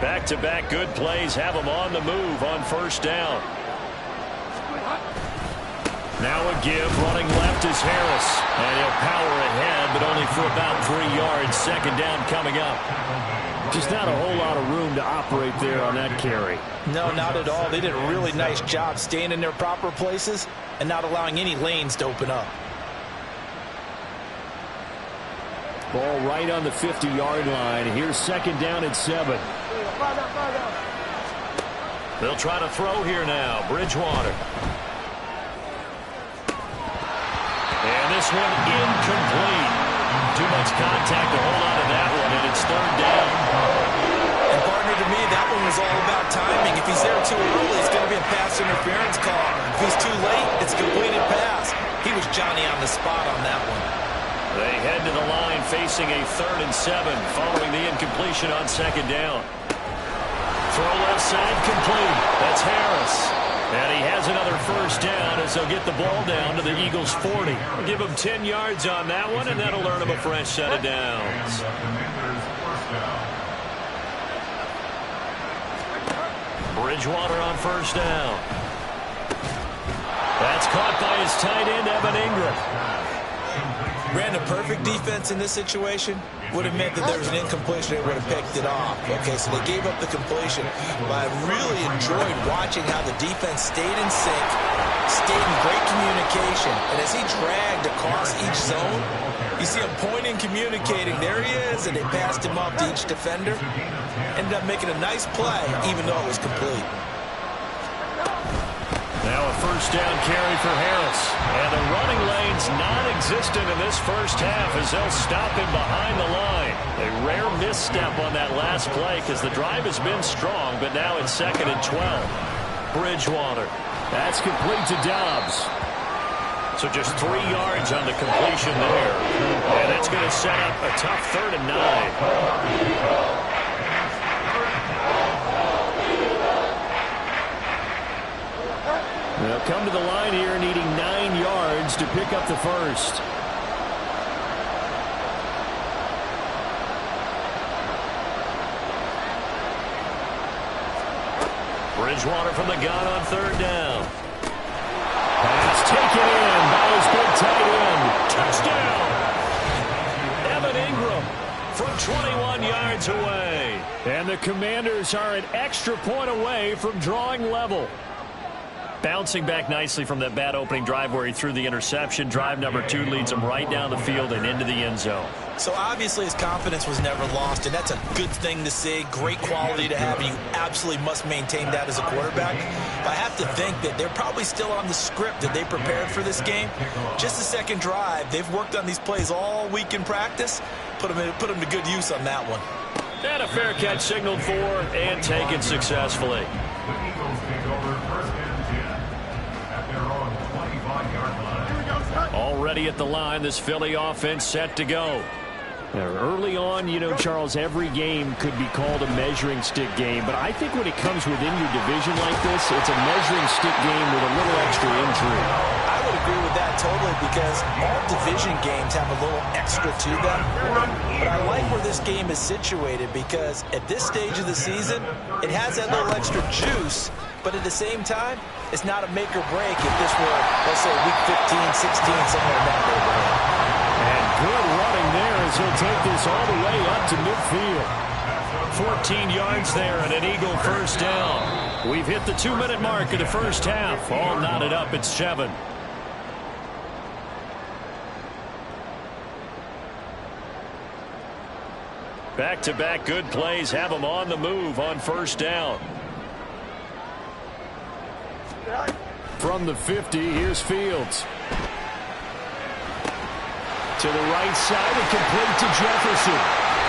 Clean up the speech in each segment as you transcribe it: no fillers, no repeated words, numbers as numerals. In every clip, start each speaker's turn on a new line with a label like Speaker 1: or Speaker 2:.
Speaker 1: Back-to-back good plays have him on the move on first down. Now a give, running left is Harris. And he'll power ahead, but only for about 3 yards. Second down coming up. Just not a whole lot of room to operate there on that carry.
Speaker 2: No, not at all. They did a really nice job staying in their proper places and not allowing any lanes to open up.
Speaker 1: Ball right on the 50-yard line. Here's second down at 7. They'll try to throw here now. Bridgewater. And this one incomplete. Too much contact to hold on to that one, and it's third down.
Speaker 2: And partner, to me, that one was all about timing. If he's there too early, it's going to be a pass interference call. If he's too late, it's a completed pass. He was Johnny on the spot on that one.
Speaker 1: They head to the line facing a 3rd and 7 following the incompletion on second down. Throw left side complete. That's Harris. And he has another first down as they'll get the ball down to the Eagles' 40. Give him 10 yards on that one, and that'll earn him a fresh set of downs. Bridgewater on first down. That's caught by his tight end, Evan Ingram.
Speaker 2: Ran a perfect defense in this situation. Would have meant that there was an incompletion. They would have picked it off. Okay, so they gave up the completion. But I really enjoyed watching how the defense stayed in sync, stayed in great communication. And as he dragged across each zone, you see him pointing, communicating. There he is, and they passed him off to each defender. Ended up making a nice play, even though it was complete.
Speaker 1: Now a first down carry for Harris. And the running lane's non-existent in this first half as they'll stop him behind the line. A rare misstep on that last play because the drive has been strong, but now it's 2nd and 12. Bridgewater. That's complete to Dobbs. So just 3 yards on the completion there. And that's going to set up a tough 3rd and 9. They'll come to the line here needing 9 yards to pick up the first. Bridgewater from the gun on 3rd down. Pass taken in by his big tight end. Touchdown! Evan Ingram from 21 yards away. And the Commanders are an extra point away from drawing level. Bouncing back nicely from that bad opening drive where he threw the interception. Drive number 2 leads him right down the field and into the end zone.
Speaker 2: So obviously his confidence was never lost, and that's a good thing to see. Great quality to have, and you absolutely must maintain that as a quarterback. But I have to think that they're probably still on the script that they prepared for this game. Just the second drive, they've worked on these plays all week in practice. Put them to good use on that one.
Speaker 1: And a fair catch signaled for and taken successfully. Already at the line, this Philly offense set to go. Early on, you know, Charles, every game could be called a measuring stick game. But I think when it comes within your division like this, it's a measuring stick game with a little extra intrigue.
Speaker 2: I would agree with that totally because all division games have a little extra to them. But I like where this game is situated because at this stage of the season, it has that little extra juice. But at the same time, it's not a make or break if this were, let's say, week 15, 16, somewhere in that neighborhood.
Speaker 1: And good running there as he'll take this all the way up to midfield. 14 yards there and an Eagle first down. We've hit the 2-minute mark of the first half. All knotted up at 7. Back-to-back good plays have them on the move on first down. From the 50, here's Fields. To the right side and complete to Jefferson.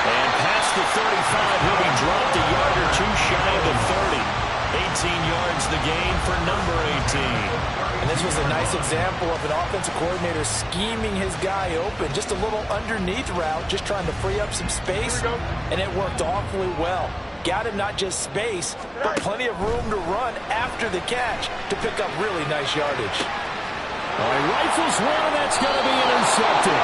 Speaker 1: And past the 35, he'll be dropped a yard or 2 shy of the 30. 18 yards the gain for number 18.
Speaker 2: And this was a nice example of an offensive coordinator scheming his guy open. Just a little underneath route, just trying to free up some space. And it worked awfully well. Got him not just space, but plenty of room to run after the catch to pick up really nice yardage.
Speaker 1: Rifles one, and that's going to be intercepted.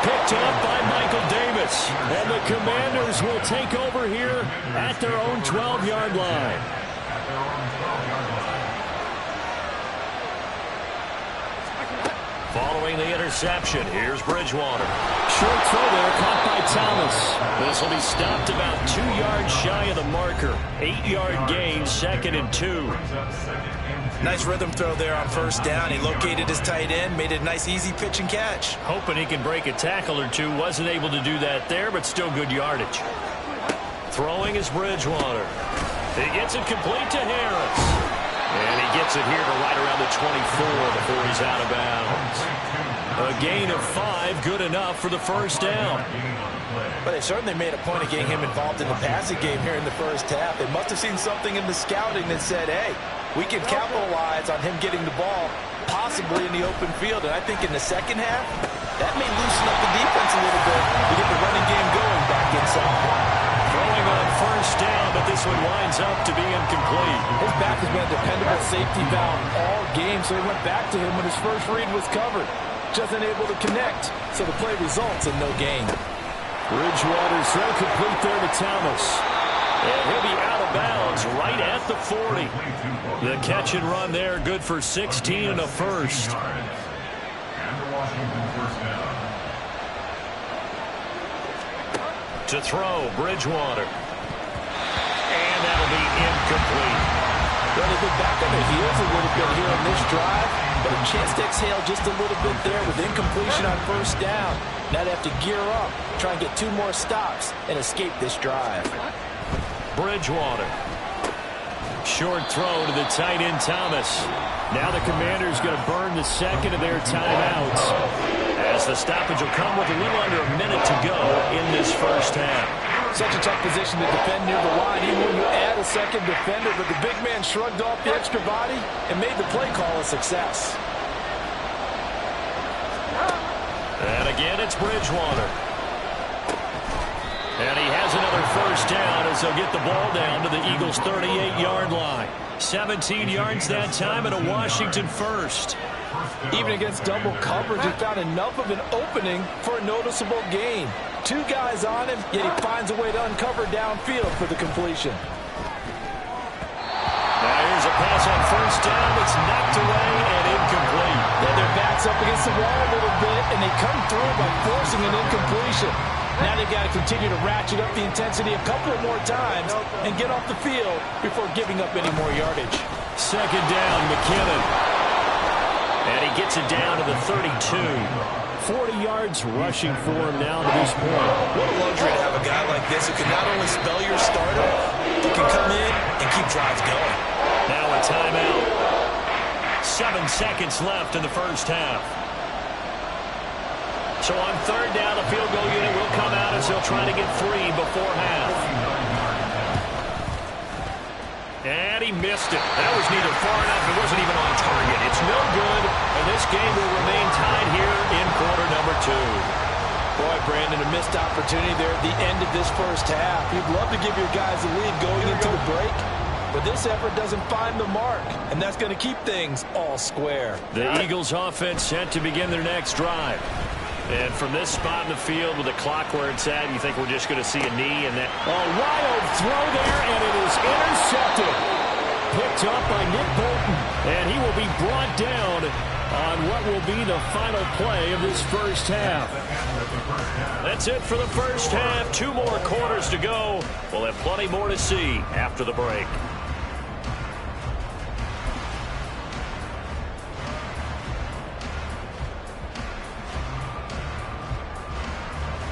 Speaker 1: Picked up by Michael Davis. Thomas. And the Commanders will take over here at their own 12-yard line. Following the interception, here's Bridgewater. Short throw there, caught by Thomas. This will be stopped about 2 yards shy of the marker. 8-yard gain, 2nd and 2.
Speaker 2: Nice rhythm throw there on first down. He located his tight end, made it a nice easy pitch and catch.
Speaker 1: Hoping he can break a tackle or two. Wasn't able to do that there, but still good yardage. Throwing is Bridgewater. He gets it complete to Harris. And he gets it here to right around the 24 before he's out of bounds. A gain of 5, good enough for the first down.
Speaker 2: But they certainly made a point of getting him involved in the passing game here in the first half. They must have seen something in the scouting that said, hey, we can capitalize on him getting the ball, possibly in the open field. And I think in the second half, that may loosen up the defense a little bit to get the running game going back inside.
Speaker 1: Throwing on first down, but this one winds up to be incomplete.
Speaker 3: His back has been a dependable safety valve all game, so he went back to him when his first read was covered. Just unable to connect, so the play results in no gain.
Speaker 1: Bridgewater throw complete there to Thomas. And he'll be out of bounds right at the 40. The catch and run there, good for 16 and a first. To throw, Bridgewater. And that'll be incomplete.
Speaker 3: Well, they've been back on their heels a little bit here on this drive, but a chance to exhale just a little bit there with incompletion on first down. Now they have to gear up, try and get 2 more stops, and escape this drive.
Speaker 1: Bridgewater. Short throw to the tight end, Thomas. Now the Commanders going to burn the second of their timeouts, as the stoppage will come with a little under a minute to go in this first half.
Speaker 3: Such a tough position to defend near the line, even when you add a second defender, but the big man shrugged off the extra body and made the play call a success.
Speaker 1: And again, it's Bridgewater. And he has another first down as they'll get the ball down to the Eagles' 38-yard line. 17 yards that time and a Washington first.
Speaker 3: Even against double coverage, he found enough of an opening for a noticeable gain. 2 guys on him, yet he finds a way to uncover downfield for the completion.
Speaker 1: Now here's a pass on first down. It's knocked away and incomplete.
Speaker 3: Then their back's up against the wall a little bit, and they come through by forcing an incompletion. Now they've got to continue to ratchet up the intensity a couple more times and get off the field before giving up any more yardage.
Speaker 1: Second down, McKinnon. And he gets it down to the 32. 40 yards rushing for him now to this point.
Speaker 2: What a luxury to have a guy like this who can not only spell your starter, but can come in and keep drives going.
Speaker 1: Now a timeout. 7 seconds left in the first half. So on third down, the field goal unit will come out as they'll try to get 3 before half. And he missed it. That was neither far enough. It wasn't even on target. It's no good, and this game will remain tied here in quarter number 2.
Speaker 3: Boy, Brandon, a missed opportunity there at the end of this first half. You'd love to give your guys a lead going into the break, but this effort doesn't find the mark, and that's going to keep things all square.
Speaker 1: The Eagles offense set to begin their next drive. And from this spot in the field with the clock where it's at, you think we're just going to see a knee and that. A wild throw there, and it is intercepted. Picked up by Nick Bolton, and he will be brought down on what will be the final play of this first half. That's it for the first half. 2 more quarters to go. We'll have plenty more to see after the break.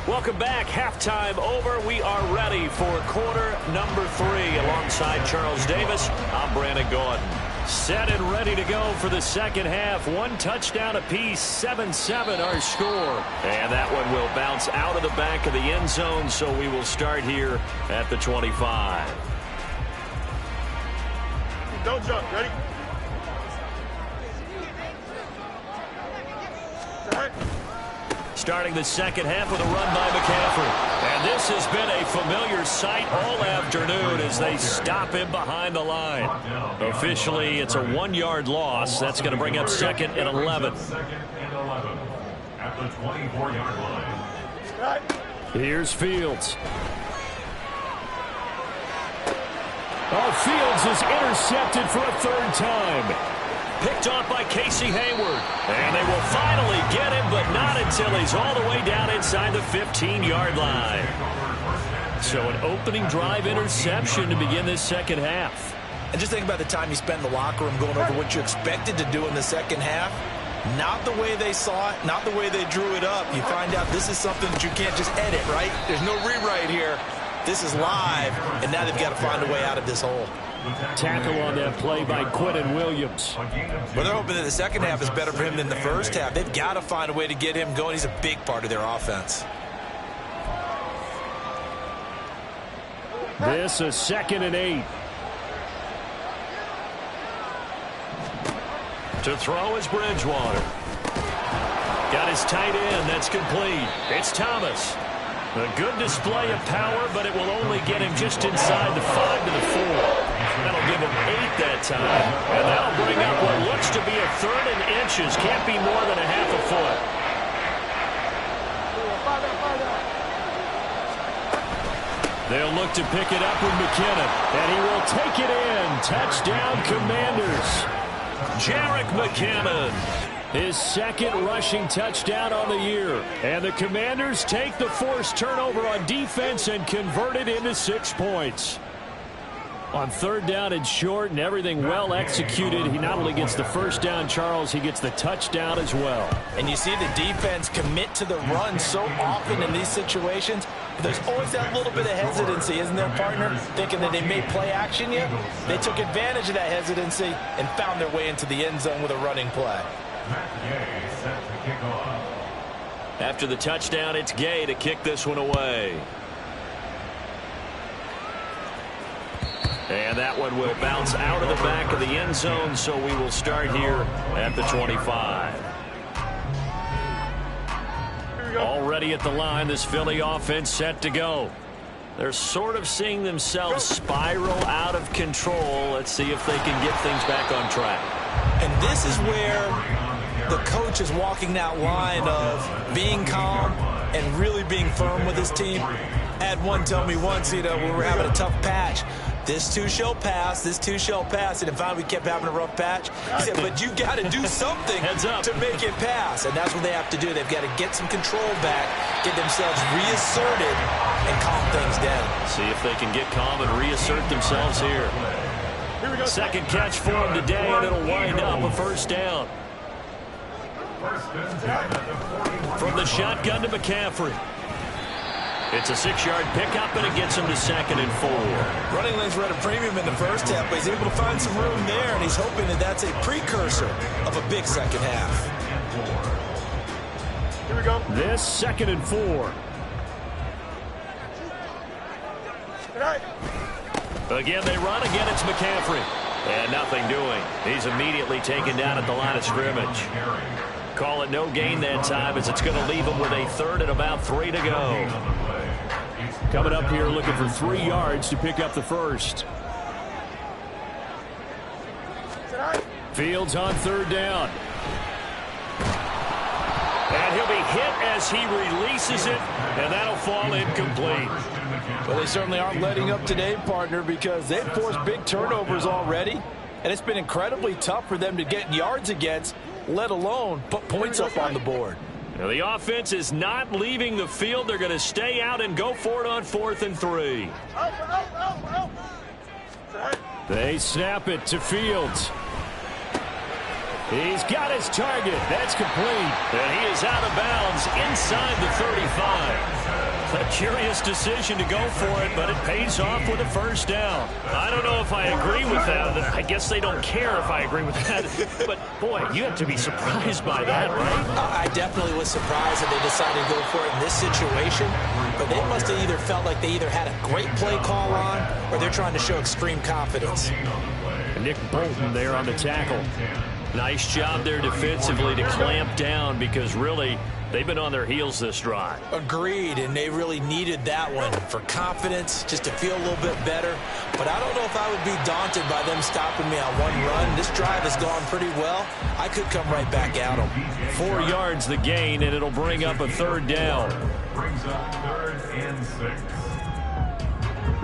Speaker 1: Welcome back. Halftime over. We are ready for quarter number 3. Alongside Charles Davis, I'm Brandon Gaudin. Set and ready to go for the second half. 1 touchdown apiece, 7-7 our score. And that one will bounce out of the back of the end zone, so we will start here at the 25.
Speaker 4: Don't jump. Ready?
Speaker 1: Starting the second half with a run by McCaffrey. And this has been a familiar sight all afternoon as they stop him behind the line. Officially, it's a 1-yard loss. That's going to bring up 2nd and 11.
Speaker 4: Second and 11 at the 24-yard line.
Speaker 1: Here's Fields. Oh, Fields is intercepted for a third time. Picked off by Casey Hayward. And they will finally get him, but not until he's all the way down inside the 15-yard line. So an opening drive interception to begin this second half.
Speaker 2: And just think about the time you spent in the locker room going over what you expected to do in the second half. Not the way they saw it, not the way they drew it up. You find out this is something that you can't just edit, right? There's no rewrite here. This is live, and now they've got to find a way out of this hole.
Speaker 1: Tackle on that play by Quinnen Williams.
Speaker 2: Well, they're hoping that the second half is better for him than the first half. They've got to find a way to get him going. He's a big part of their offense.
Speaker 1: This is 2nd and 8. To throw is Bridgewater. Got his tight end. That's complete. It's Thomas. A good display of power, but it will only get him just inside the 5 to the 4. That'll give him 8 that time. And that'll bring up what looks to be a 3rd and inches. Can't be more than a half a foot. They'll look to pick it up with McKinnon. And he will take it in. Touchdown, Commanders. Jerick McKinnon. His 2nd rushing touchdown on the year. And the Commanders take the forced turnover on defense and convert it into 6 points. On 3rd down and short and everything well executed, he not only gets the first down, Charles, he gets the touchdown as well.
Speaker 2: And you see the defense commit to the run so often in these situations. But there's always that little bit of hesitancy, isn't there, partner? Thinking that they may play action yet. They took advantage of that hesitancy and found their way into the end zone with a running play.
Speaker 1: After the touchdown, it's Gay to kick this one away. And that one will bounce out of the back of the end zone, so we will start here at the 25. Already at the line, this Philly offense set to go. They're sort of seeing themselves spiral out of control. Let's see if they can get things back on track.
Speaker 2: And this is where the coach is walking that line of being calm and really being firm with his team. I had one tell me once, we were having a tough patch. This too shall pass, this too shall pass. And finally we kept having a rough patch. He said, but you got to do something to make it pass. And that's what they have to do. They've got to get some control back, get themselves reasserted, and calm things down.
Speaker 1: See if they can get calm and reassert themselves here. 2nd catch for him today, and it'll wind up a first down. From the shotgun to McCaffrey. It's a 6-yard pickup, and it gets him to 2nd and 4.
Speaker 2: Running lanes were at a premium in the first half, but he's able to find some room there, and he's hoping that that's a precursor of a big second half.
Speaker 4: Here we go.
Speaker 1: This 2nd and 4. Again, they run. Again, it's McCaffrey. And nothing doing. He's immediately taken down at the line of scrimmage. Call it no gain that time, as it's going to leave him with a 3rd and about 3 to go. Coming up here looking for 3 yards to pick up the first. Fields on 3rd down. And he'll be hit as he releases it, and that'll fall incomplete.
Speaker 3: Well, they certainly aren't letting up today, partner, because they've forced big turnovers already, and it's been incredibly tough for them to get yards against, let alone put points up on the board.
Speaker 1: Now, the offense is not leaving the field. They're going to stay out and go for it on 4th and 3. They snap it to Fields. He's got his target. That's complete. And he is out of bounds inside the 35. A curious decision to go for it, but it pays off with a first down. I don't know if I agree with that. I guess they don't care if I agree with that. But, boy, you have to be surprised by that, right?
Speaker 2: I definitely was surprised that they decided to go for it in this situation. But they must have either felt like they either had a great play call on, or they're trying to show extreme confidence.
Speaker 1: Nick Bolton there on the tackle. Nice job there defensively to clamp down because really they've been on their heels this drive.
Speaker 2: Agreed, and they really needed that one for confidence, just to feel a little bit better. But I don't know if I would be daunted by them stopping me on one run. This drive has gone pretty well. I could come right back at them.
Speaker 1: 4 yards the gain, and it'll bring up a third down.
Speaker 4: Brings up 3rd and 6.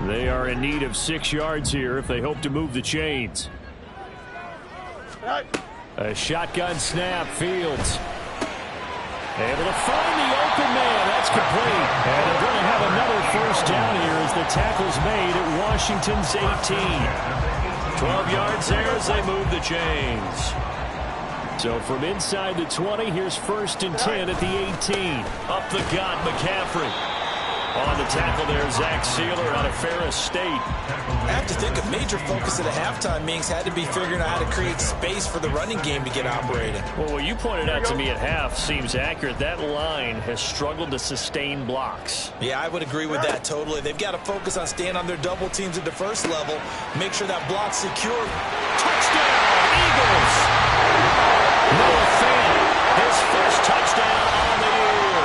Speaker 1: They are in need of 6 yards here if they hope to move the chains. A shotgun snap, Fields. Able to find the open man. That's complete. And they're going to have another first down here as the tackle's made at Washington's 18. 12 yards there as they move the chains. So from inside the 20, here's 1st and 10 at the 18. Up the gut, McCaffrey. On the tackle there, Zach Sealer out of Ferris State.
Speaker 2: I have to think a major focus of the halftime meetings had to be figuring out how to create space for the running game to get operating.
Speaker 1: Well, what you pointed out to me at half seems accurate. That line has struggled to sustain blocks.
Speaker 2: Yeah, I would agree with that totally. They've got to focus on staying on their double teams at the first level, make sure that block's secure.
Speaker 1: Touchdown, Eagles! Noah Fant, his first touchdown on the year.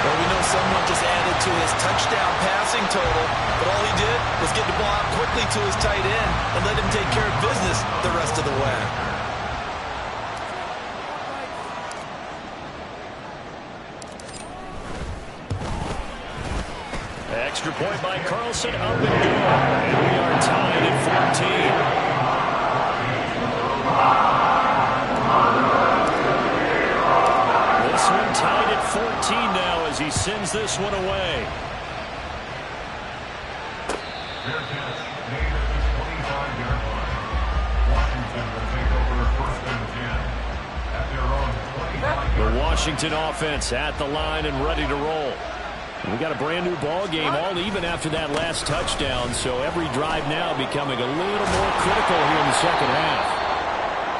Speaker 2: Well, we know someone just added to his touchdown passing total, but all he did was get the ball out quickly to his tight end and let him take care of business the rest of the way.
Speaker 1: Extra point by Carlson, up and good. And we are tied at 14. This one tied at 14 now as he sends this one away.
Speaker 4: Fair catch made at the 25-yard line. Washington will take over 1st and 10 at their own 25-yard line.
Speaker 1: The Washington offense at the line and ready to roll. We got a brand new ball game, all even after that last touchdown, so every drive now becoming a little more critical here in the second half.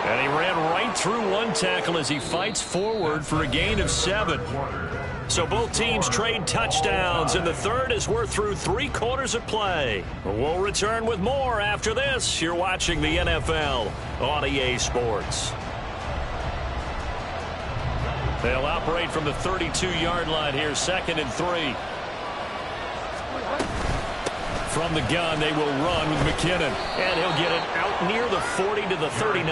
Speaker 1: And he ran right through one tackle as he fights forward for a gain of 7. So both teams trade touchdowns, and the third as we're through 3 quarters of play. We'll return with more after this. You're watching the NFL on EA Sports. They'll operate from the 32-yard line here, 2nd and 3. From the gun, they will run with McKinnon. And he'll get it out near the 40 to the 39.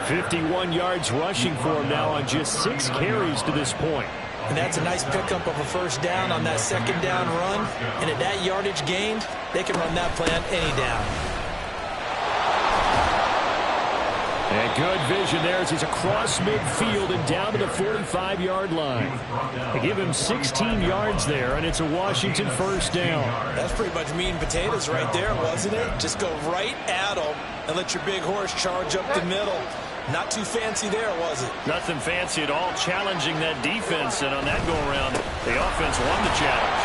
Speaker 1: 51 yards rushing for him now on just 6 carries to this point.
Speaker 2: And that's a nice pickup of a first down on that second down run. And at that yardage gained, they can run that play on any down.
Speaker 1: And good vision there as he's across midfield and down to the 45-yard line. They give him 16 yards there, and it's a Washington first down.
Speaker 2: That's pretty much meat and potatoes right there, wasn't it? Just go right at them and let your big horse charge up the middle. Not too fancy there, was it?
Speaker 1: Nothing fancy at all, challenging that defense, and on that go-around, the offense won the challenge.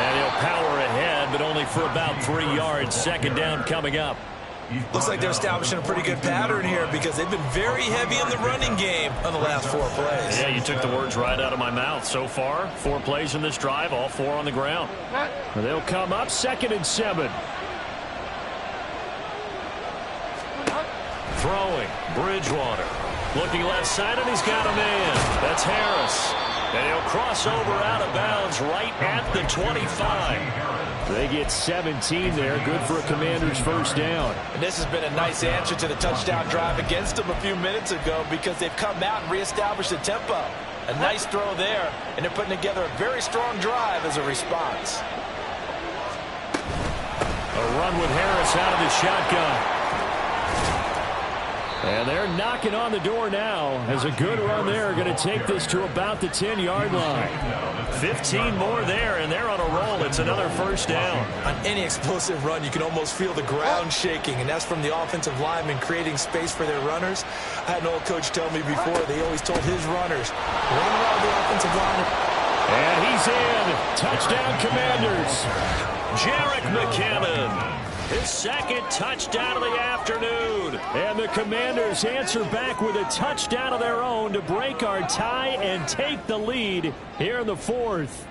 Speaker 1: And he'll power ahead, but only for about 3 yards. Second down coming up.
Speaker 2: Looks like they're establishing a pretty good pattern here because they've been very heavy in the running game on the last 4 plays.
Speaker 1: Yeah, you took the words right out of my mouth. So far, 4 plays in this drive, all 4 on the ground. They'll come up 2nd and 7. Throwing, Bridgewater. Looking left side, and he's got a man. That's Harris. And he'll cross over out of bounds right at the 25. They get 17 there. Good for a Commander's first down.
Speaker 2: And this has been a nice answer to the touchdown drive against them a few minutes ago because they've come out and reestablished the tempo. A nice throw there, and they're putting together a very strong drive as a response.
Speaker 1: A run with Harris out of the shotgun. And they're knocking on the door now as a good run there. Going to take this to about the 10-yard line. 15 more there, and they're on a roll. It's another first down.
Speaker 2: On any explosive run, you can almost feel the ground shaking, and that's from the offensive linemen creating space for their runners. I had an old coach tell me before, they always told his runners, run around the offensive line.
Speaker 1: And he's in. Touchdown, Commanders. Jerick McKinnon. His 2nd touchdown of the afternoon. And the Commanders answer back with a touchdown of their own to break our tie and take the lead here in the 4th.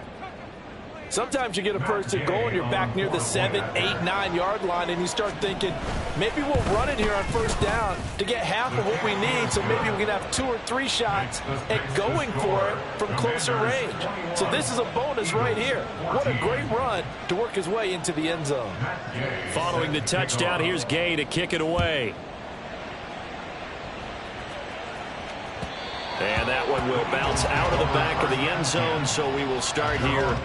Speaker 3: Sometimes you get a first and goal and you're back near the 7, 8, 9 yard line and you start thinking, maybe we'll run it here on first down to get half of what we need, so maybe we can have 2 or 3 shots at going for it from closer range. So this is a bonus right here. What a great run to work his way into the end zone.
Speaker 1: Following the touchdown, here's Gay to kick it away. And that one will bounce out of the back of the end zone, so we will start here.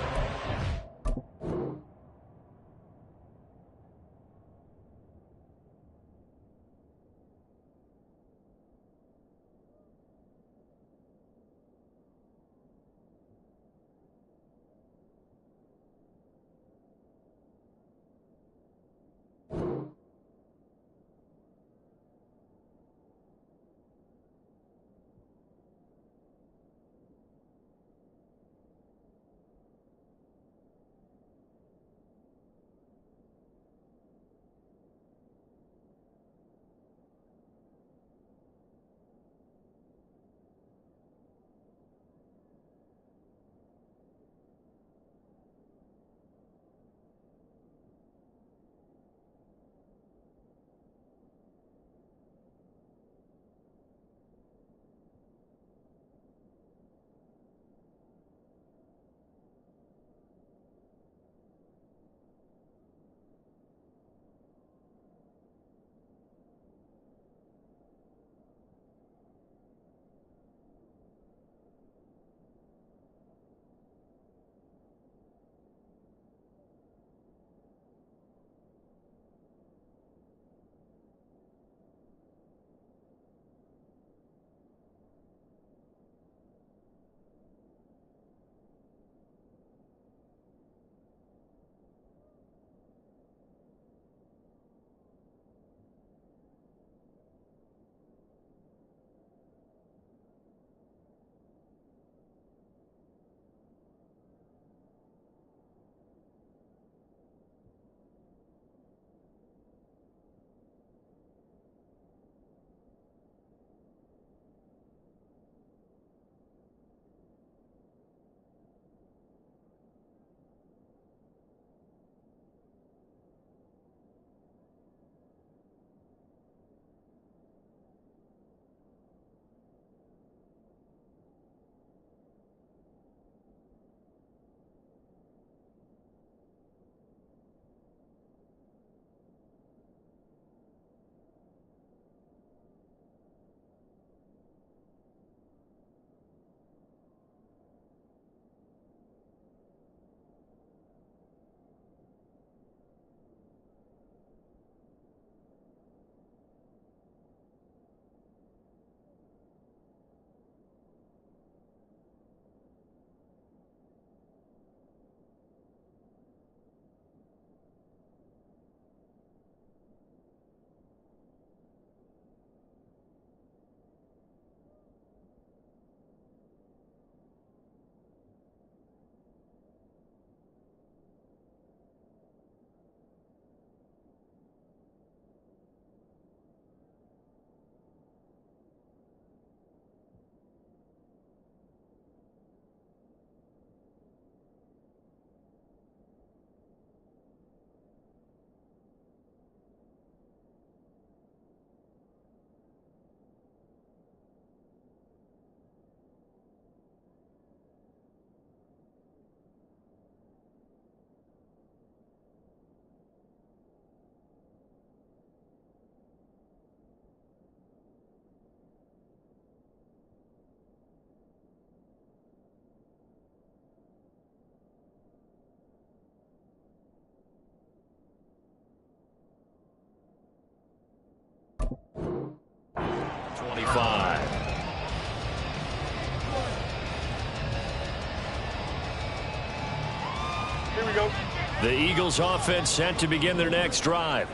Speaker 1: The Eagles offense set to begin their next drive.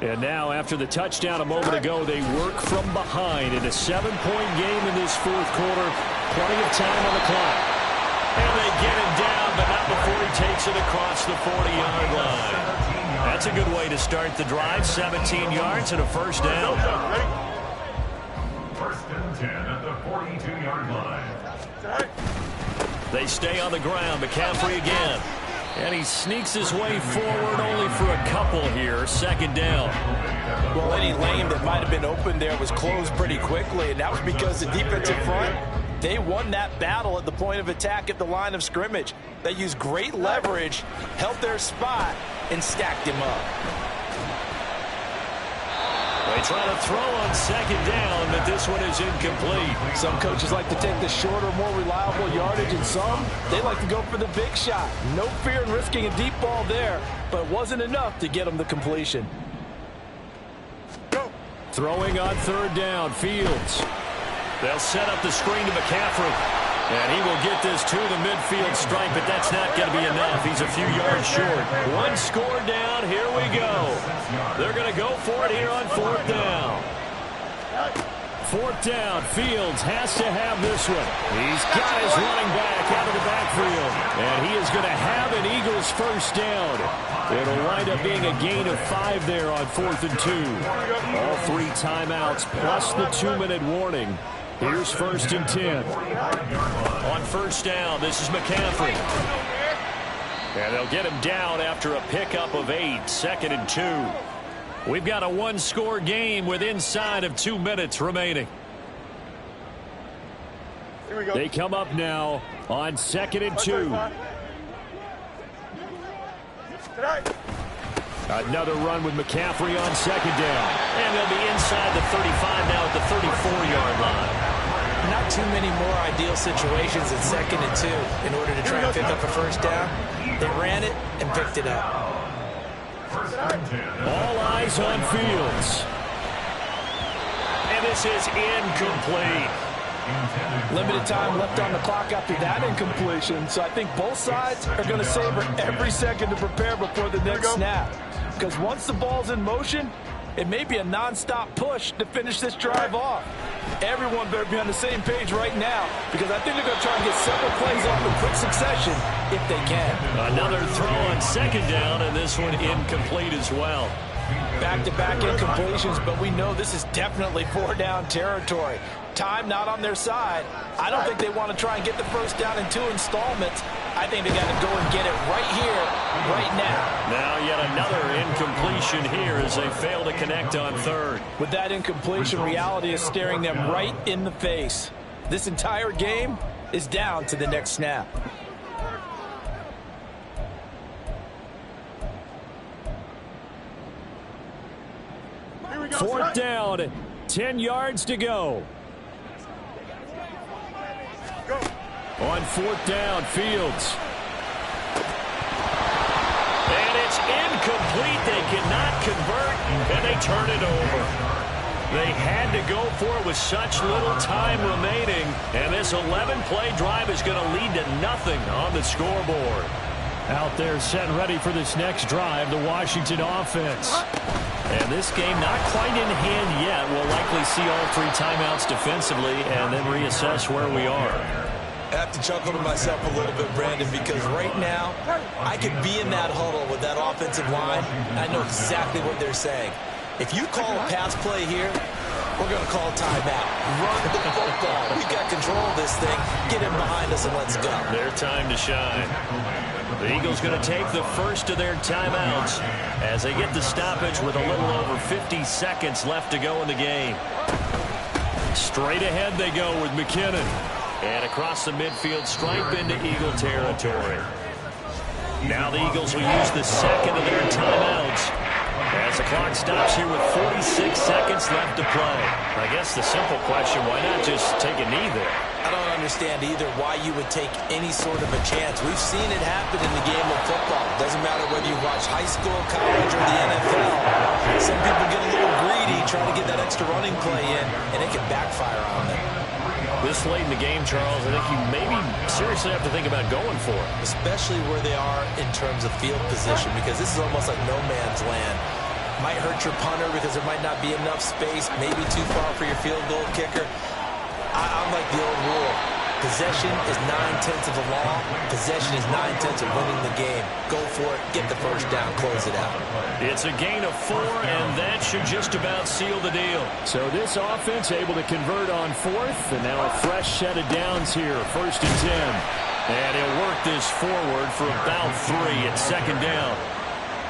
Speaker 1: And now, after the touchdown a moment ago, they work from behind in a 7-point game in this fourth quarter. Plenty of time on the clock. And they get him down, but not before he takes it across the 40-yard line. That's a good way to start the drive. 17 yards and a first down.
Speaker 4: First and 10 at the 42-yard line.
Speaker 1: They stay on the ground. McCaffrey again. And he sneaks his way forward only for a couple here. Second down.
Speaker 3: Well, any lane that might have been open there was closed pretty quickly, and that was because the defensive front, they won that battle at the point of attack at the line of scrimmage. They used great leverage, held their spot, and stacked him up.
Speaker 1: They try to throw on second down, but this one is incomplete.
Speaker 3: Some coaches like to take the shorter, more reliable yardage, and some, they like to go for the big shot. No fear in risking a deep ball there, but it wasn't enough to get them the completion.
Speaker 1: Throwing on third down, Fields. They'll set up the screen to McCaffrey. And he will get this to the midfield stripe, but that's not going to be enough. He's a few yards short. One score down. Here we go. They're going to go for it here on fourth down. Fourth down. Fields has to have this one. He's got his running back out of the backfield. And he is going to have an Eagles first down. It'll wind up being a gain of 5 there on 4th and 2. All 3 timeouts plus the 2-minute warning. Here's 1st and 10. On first down, this is McCaffrey. And they'll get him down after a pickup of 8. 2nd and 2. We've got a one-score game with inside of 2 minutes remaining.
Speaker 5: Here we go.
Speaker 1: They come up now on 2nd and 2. Another run with McCaffrey on second down. And they'll be inside the 35 now at the 34-yard line.
Speaker 2: Not too many more ideal situations in 2nd and 2 in order to try and pick up a first down. They ran it and picked it up.
Speaker 1: All eyes on Fields. And this is incomplete.
Speaker 3: Limited time left on the clock after that incompletion, so I think both sides are going to savor every second to prepare before the next snap. Because once the ball's in motion, it may be a non-stop push to finish this drive off. Everyone better be on the same page right now, because I think they're going to try and get several plays off in quick succession if they can.
Speaker 1: Another throw on second down, and this one incomplete as well.
Speaker 3: Back-to-back incompletions, but we know this is definitely 4-down territory. Time not on their side. I don't think they want to try and get the first down in 2 installments. I think they got to go and get it right here, right now.
Speaker 1: Now yet another incompletion here as they fail to connect on third.
Speaker 3: With that incompletion, reality is staring them right in the face. This entire game is down to the next snap.
Speaker 1: Fourth down, 10 yards to go. On fourth down, Fields. And it's incomplete. They cannot convert, and they turn it over. They had to go for it with such little time remaining, and this 11-play drive is going to lead to nothing on the scoreboard. Out there set ready for this next drive, the Washington offense. And this game not quite in hand yet. We'll likely see all 3 timeouts defensively and then reassess where we are.
Speaker 2: I have to chuckle to myself a little bit, Brandon, because right now I could be in that huddle with that offensive line. I know exactly what they're saying. If you call a pass play here, we're going to call timeout. Run the football. We got control of this thing. Get him behind us and let's go.
Speaker 1: Their time to shine. The Eagles going to take the first of their timeouts as they get the stoppage with a little over 50 seconds left to go in the game. Straight ahead they go with McKinnon. And across the midfield stripe into Eagle territory. Now the Eagles will use the second of their timeouts as the clock stops here with 46 seconds left to play. I guess the simple question, why not just take a knee there?
Speaker 2: I don't understand either why you would take any sort of a chance. We've seen it happen in the game of football. Doesn't matter whether you watch high school, college, or the NFL. Some people get a little greedy trying to get that extra running play in, and it can backfire on them.
Speaker 1: This late in the game, Charles, I think you maybe seriously have to think about going for it.
Speaker 2: Especially where they are in terms of field position, because this is almost like no man's land. Might hurt your punter because there might not be enough space, maybe too far for your field goal kicker. I'm like the old rule. Possession is 9/10 of the law. Possession is 9/10 of winning the game. Go for it. Get the first down. Close it out.
Speaker 1: It's a gain of 4, and that should just about seal the deal. So this offense able to convert on fourth, and now a fresh set of downs here. 1st and 10. And he'll work this forward for about 3 at second down.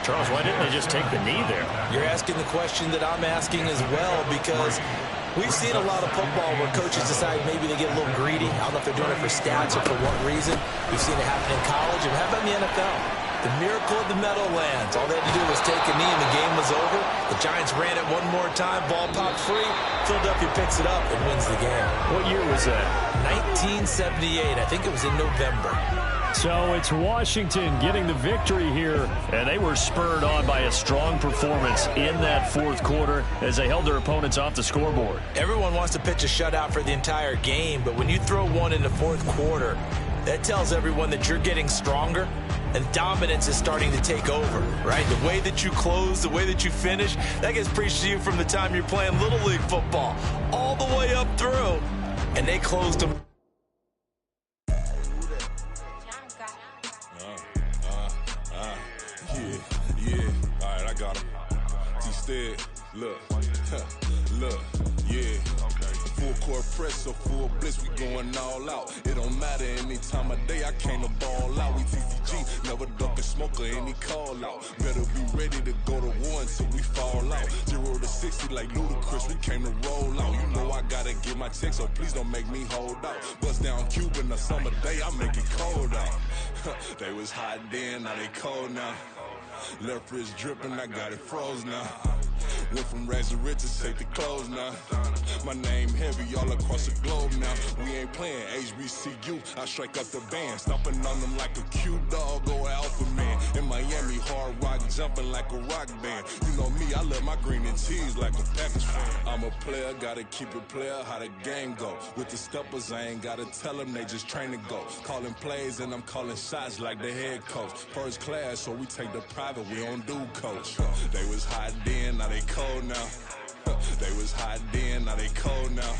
Speaker 1: Charles, why didn't they just take the knee there?
Speaker 2: You're asking the question that I'm asking as well, because we've seen a lot of football where coaches decide maybe they get a little greedy. I don't know if they're doing it for stats or for what reason. We've seen it happen in college, and how about in the NFL? The miracle of the Meadowlands. All they had to do was take a knee and the game was over. The Giants ran it one more time. Ball popped free. Philadelphia picks it up and wins the game.
Speaker 1: What year was that?
Speaker 2: 1978. I think it was in November.
Speaker 1: So it's Washington getting the victory here, and they were spurred on by a strong performance in that fourth quarter as they held their opponents off the scoreboard.
Speaker 2: Everyone wants to pitch a shutout for the entire game, but when you throw one in the fourth quarter, that tells everyone that you're getting stronger and dominance is starting to take over, right? The way that you close, the way that you finish, that gets preached to you from the time you're playing Little League football all the way up through, and they closed them.
Speaker 5: Yeah, all right, I got him. Instead, look, yeah. Full court press, so full blitz, we going all out. It don't matter any time of day, I came to ball out. We TCG, never duck a smoker, any call out. Better be ready to go to war until we fall out. 0 to 60 like Ludacris, we came to roll out. You know I gotta get my check, so please don't make me hold out. Bust down Cuban a summer day, I make it cold out. They was hot then, now they cold now. Left wrist dripping, I got it froze now. Went from rags to riches, take the clothes now. My name heavy all across the globe now. We ain't playing HBCU, I strike up the band. Stomping on them like a cute dog or alpha man. In Miami, hard rock jumping like a rock band. You know me, I love my green and cheese like a Packers fan. I'm a player, gotta keep it player, how the game go. With the steppers, I ain't gotta tell them, they just train to go. Calling plays and I'm calling shots like the head coach. First class, so we take the private, we don't do coach. They was hot then, now they cold now. They was hot then, now they cold now.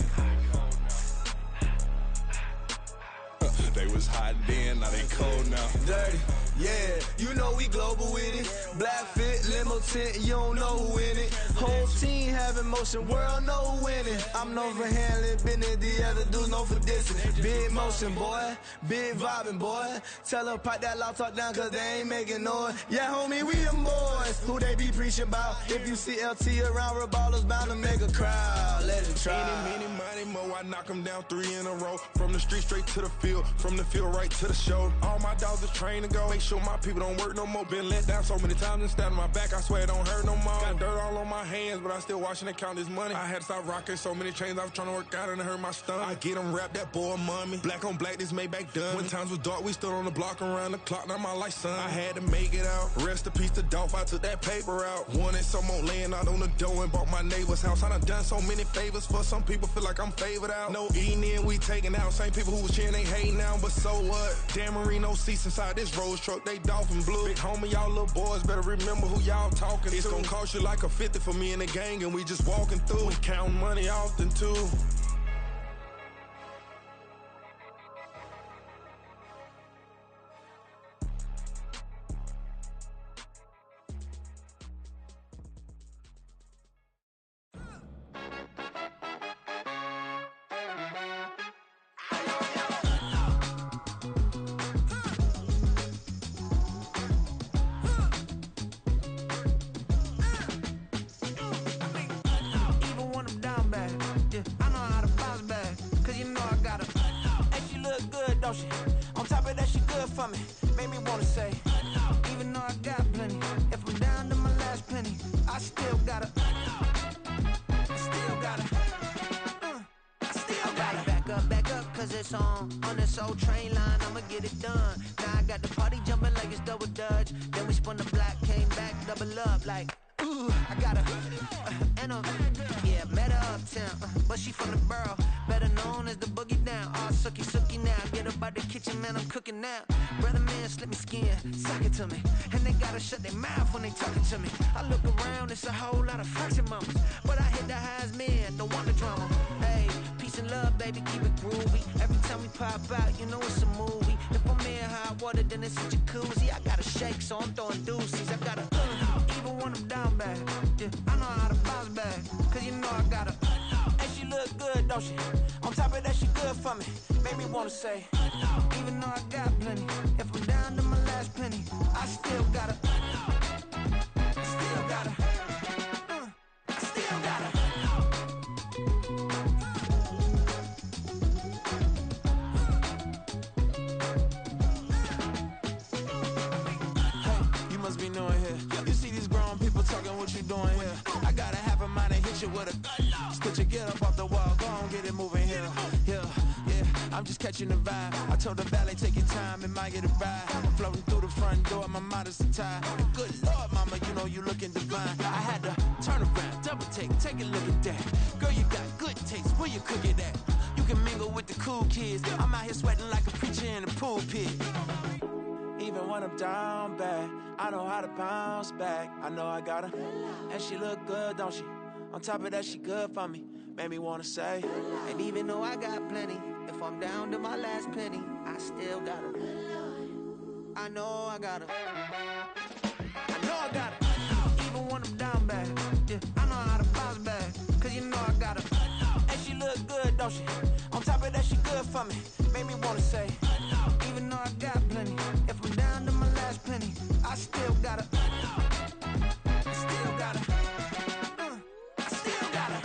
Speaker 5: They was hot then, now they cold now.
Speaker 6: Dirty, yeah, you know we global with it. Black fit, limo tint, you don't know who in it. Whole team having motion, world know who winning. I'm known for handling business, the other dudes known for dissing. Big motion, boy, big vibing, boy. Tell them pipe that loud talk down, cause they ain't making noise. Yeah, homie, we them boys, who they be preaching about. If you see LT around, Reballo's bound to make a crowd. Let it try.
Speaker 5: Any, money, mo, I knock them down 3 in a row. From the street straight to the field, from the field right to the show. All my dogs are trained to go. Make sure my people don't work no more. Been let down so many times and stabbed my back. I swear it don't hurt no more. Got dirt all on my hands, but I still watching and count this money. I had to stop rocking so many chains. I was trying to work out and it hurt my stomach. I get them wrapped, that boy mommy. Black on black, this Maybach done. When times was dark, we stood on the block around the clock. Now my life, son. I had to make it out. Rest in peace to Dolph. I took that paper out. Wanted some more laying out on the dough and bought my neighbor's house. I done done so many favors for some people. Feel like I'm favored out. No eating in, we taking out. Same people who was cheering, they hating now. But so what? Dan Marino seats inside this Rolls truck. They Dolphin blue. Big homie, y'all little boys better remember who y'all talking to. It's gonna cost you like a 50 for me and the gang, and we just walking through. We counting money often too.
Speaker 7: On top of that, she good for me. Made me wanna say, even though I got plenty, if I'm down to my last penny, I still gotta back up, cause it's on this old train line, I'ma get it done. Now I got the party jumping like it's double dutch. Then we spun the block, came back, double up like, ooh, I got a, yeah, met her uptown, but she from the borough, better known as the boogie down. All sookie now, get up out the kitchen, man, I'm cooking now. Brother man, slip me skin, suck it to me, and they gotta shut their mouth when they talking to me. I look around, it's a whole lot of fraction mamas, but I hit the highs, man, don't want the drama. Hey, peace and love, baby, keep it groovy. Every time we pop out, you know it's a movie. If I'm in hot water, then it's a jacuzzi. I gotta shake, so I'm throwing deuces. I gotta, even when I'm down bad, yeah, I know how to bounce back, cause you know I gotta, and she look good, don't she? On top of that, she good for me. Made me wanna say, even though I got
Speaker 6: catching the vibe. I told the valet, take your time, it might get a ride. Floating through the front door, my modest attire. And good Lord, mama, you know you looking divine. I had to turn around, double take a look at that. Girl, you got good taste, where you cook it at? You can mingle with the cool kids. I'm out here sweating like a preacher in a pulpit. Even when I'm down bad, I know how to bounce back. I know I got her, and she look good, don't she? On top of that, she good for me. Made me wanna say,
Speaker 7: and even though I got plenty, if I'm down to my last penny, I still got her. I know I got her. I know I got her. Even when I'm down bad, yeah, I know how to bounce back. Cause you know I got her.
Speaker 6: And she look good, don't she? On top of that, she good for me. Made me wanna say,
Speaker 7: even though I got plenty, if I'm down to my last penny, I still got her. I still got her. I still got her.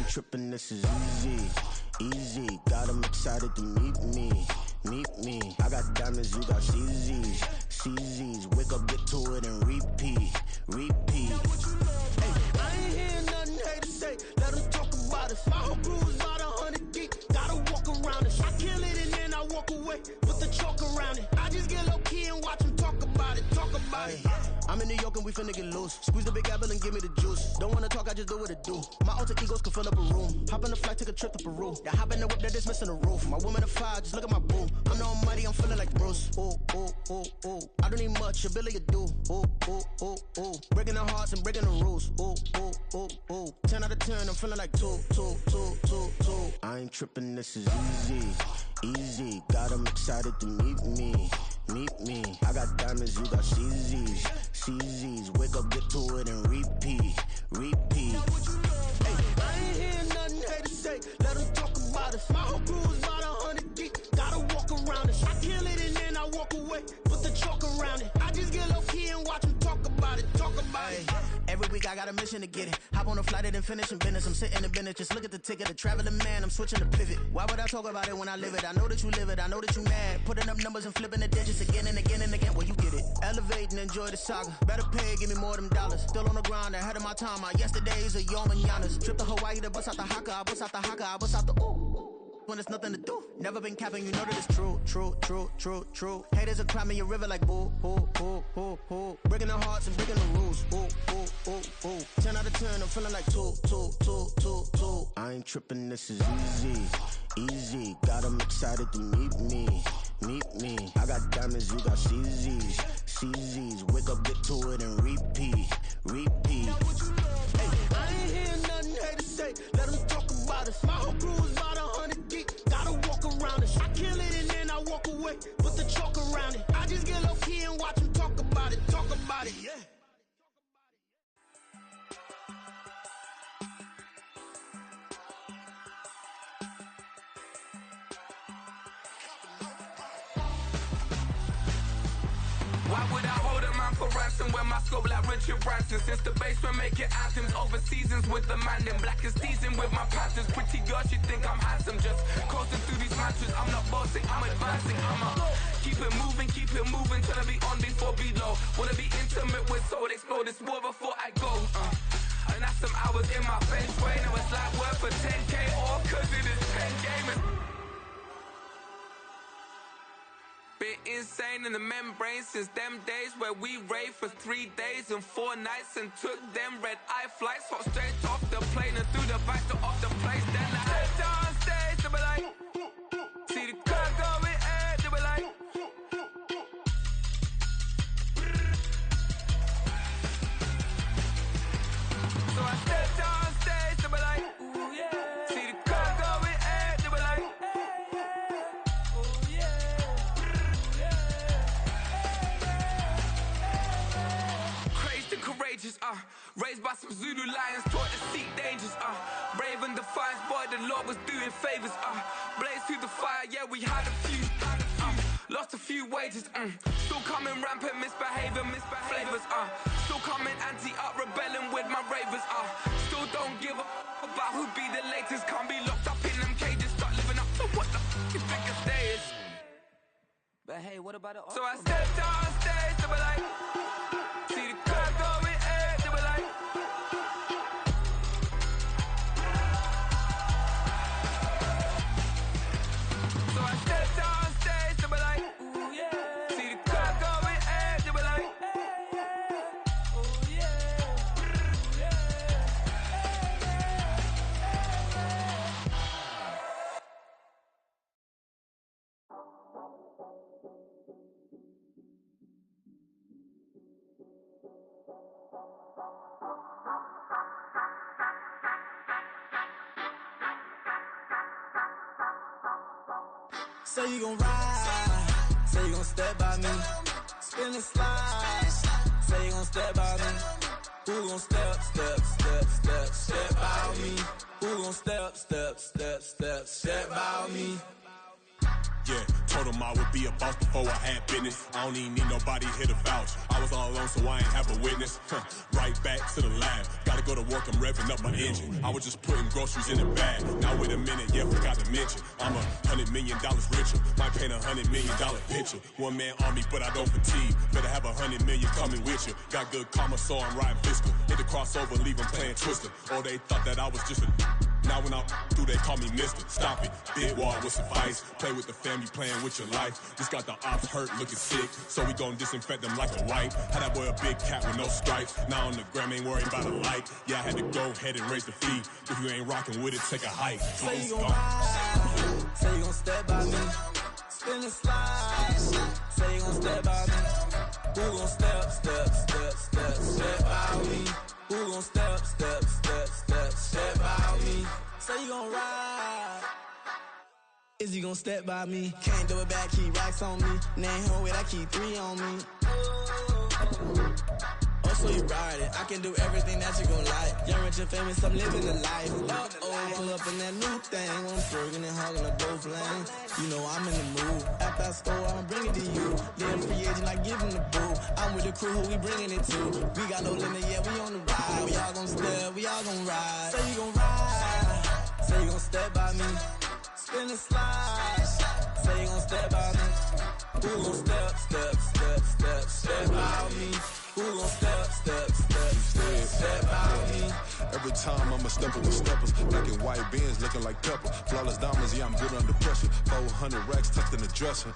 Speaker 8: Trippin', this is easy, got them excited to meet me. I got diamonds, you got CZs, wake up, get to it and repeat.
Speaker 6: Hey, I ain't hearing nothing hate to say, let them talk about us. My whole crew is about 100 deep, gotta walk around it. I kill it and then I walk away, put the chalk around it. I just get low key and watch them talk about it.
Speaker 8: I'm in New York and we finna get loose. Squeeze the big apple and give me the juice. Don't wanna talk, I just do what it do. My alter egos can fill up a room. Hop on the flight, take a trip to Peru. They hop in the whip, that is missing the roof. My woman a fire, just look at my boo. I'm no money, I'm feeling like Bruce. Ooh. I don't need much, ability to do. Ooh. Breaking the hearts and breaking the rules. Ooh. 10 out of 10, I'm feeling like 2. I ain't tripping, this is easy. Got them excited to meet me. I got diamonds, you got CZs, wake up, get to it and repeat.
Speaker 6: Hey, I ain't hearing nothing hate to say, let them talk about us. My whole crew is about 100 deep, gotta walk around it. I kill it and then I walk away, put the chalk around it. I just get low key and watch them talk about it.
Speaker 8: Every week I got a mission to get it. Hop on a flight and finish in business. I'm sitting in business, just look at the ticket. A traveling man, I'm switching to pivot. Why would I talk about it when I live it? I know that you live it, I know that you mad. Putting up numbers and flipping the digits again and again. Well, you get it. Elevate and enjoy the saga. Better pay, give me more than dollars. Still on the grind, ahead of my time. My yesterdays are your mananas. Trip to Hawaii to bust out the haka. I bust out the haka, I bust out the ooh. When there's nothing to do. Never been capping, you know that it's true. Haters are climbing your river like boo. Breaking the hearts and breaking the rules. Ooh. 10 out of 10, I'm feeling like 2. I ain't tripping, this is easy. Got them excited to meet me. I got diamonds, you got CZs, wake up, get to it and repeat.
Speaker 6: Hey, I ain't hearing nothing hate to say, let them talk about us. My whole crew is about 100 deep, gotta walk around it. I kill it and then I walk away, put the chalk around it. I just get low key and watch them talk about it, yeah.
Speaker 9: Why would I hold a man for ransom when my scope like Richard Branson? Since the basement making anthems over seasons with the man in black is teasing with my patterns. Pretty girl, she think I'm handsome. Just coasting through these mantras. I'm not bossing, I'm advancing. Keep it moving, tryna be on before below. Wanna be intimate with soul, explore this war before I go. And that's some hours in my bench way. Now it's like work for 10K, all cause it is 10 gamers. Been insane in the membrane since them days where we raved for 3 days and 4 nights and took them red-eye flights. Hot straight off the plane and through the back door of the place. Then I head down stage, they be like, see the crowd going air, they be like, so I step down stage, they be like, ooh yeah. See the crowd going air, they be like, ooh yeah. Courageous, raised by some Zulu lions, taught to seek dangers, brave and defiant, boy, the Lord was doing favors, blaze through the fire, yeah, we had a few, lost lost a few wages. Still coming rampant, misbehaving, flavors. Still coming anti-up, rebelling with my ravers. Still don't give a about who be the latest. Can't be locked up in them cages. Start living up to what the you think a stay is.
Speaker 7: But hey, what about it?
Speaker 9: So I stepped on stage, they were like, see the crowd going air, they were like. So I stepped on stage, they were like, ooh yeah. See the crowd going air, they were like, ooh yeah.
Speaker 6: Say you gon' ride, say you gon' step by me, spin and slide, say you gon' step by me, who gon' step by me, who gon' step by me.
Speaker 5: Yeah, told him I would be a boss before I had business. I don't even need nobody here to vouch. I was all alone, so I ain't have a witness. Right back to the lab. Gotta go to work, I'm revving up my engine. I was just putting groceries in the bag. Now wait a minute, yeah, forgot to mention. I'm $100 million richer. Might paint $100 million picture. One man army, but I don't fatigue. Better have 100 million coming with you. Got good karma, so I'm riding fiscal. Hit the crossover, leave them playing Twister. Oh, they thought that I was just a... Now when I'm through, they call me Mister. Stop it, big wall with some ice. Play with the family, playing with your life. Just got the ops hurt, looking sick, so we gon' disinfect them like a wipe. Had that boy a big cat with no stripes. Now on the gram, ain't worried about a light. Yeah, I had to go ahead and raise the fee. If you ain't rocking with it, take a hike.
Speaker 6: Say you gon' ride, say you gon' step by me, spin and slide. Say you gon' step by me, who gon' step by me? Who gon' step by me? Say you gon' ride. Is you gon' step by me? Can't do it back, keep racks on me. Name home with I keep 3 on me. Oh, so you ride it. I can do everything that you gon' like. Young, rich, and famous, I'm living the life. Uh-oh, pull up in that new thing. When I'm swerving and hogging the dope flame. You know I'm in the mood. After I score, I'ma bring it to you. Live free agent, I give him the boo. I'm with the crew, who we bringing it to. We got no limit, yeah, we on the ride. We all gon' step, we all gon' ride. Say you gon' ride. Say you gon' step by me. Spin and slide. Say you gon' step by me. Who gon' step by me? Who gon' step by me?
Speaker 5: Every time I'm a stepper with steppers. Black and white beans looking like pepper. Flawless diamonds, yeah, I'm good under pressure. 400 racks tucked in the dresser.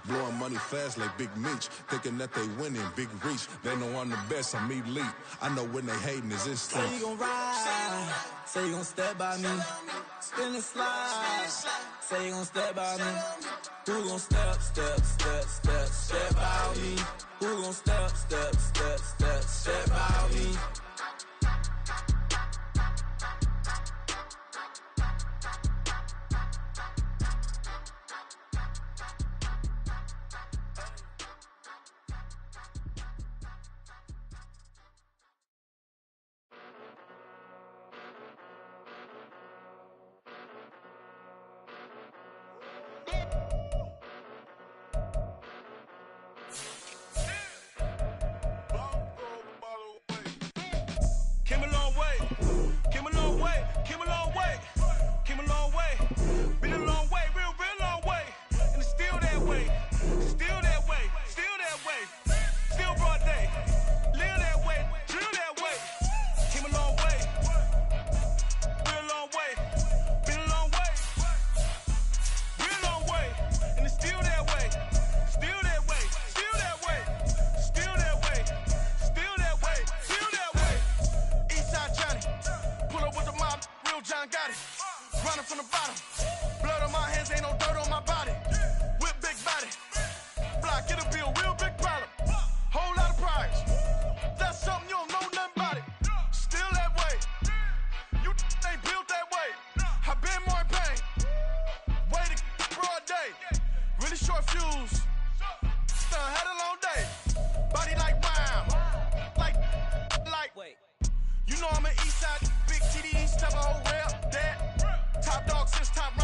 Speaker 5: Blowing money fast like Big Meech. Thinking that they winning, big reach. They know I'm the best, I'm elite. I know when they hating is instinct.
Speaker 6: Say you gon' ride, say you gon' step by me. Spin and slide, say you gon' step by me. Who gon' step by me? Who gon' step by me? You know I'm an Eastside, big TDs, type of whole rap, that. Top dog since top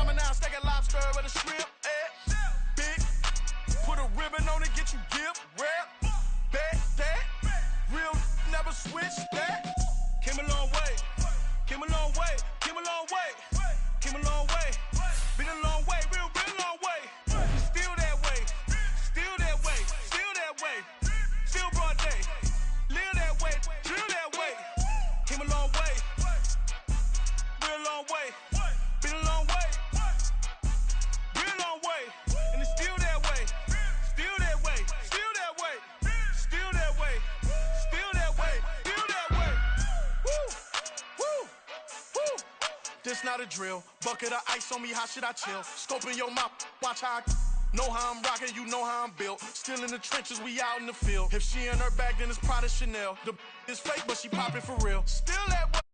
Speaker 10: this not a drill. Bucket of ice on me, how should I chill? Scoping your mouth, watch how I know how I'm rocking, you know how I'm built. Still in the trenches, we out in the field. If she in her bag, then it's Prada Chanel. The is fake, but she popping for real. Still at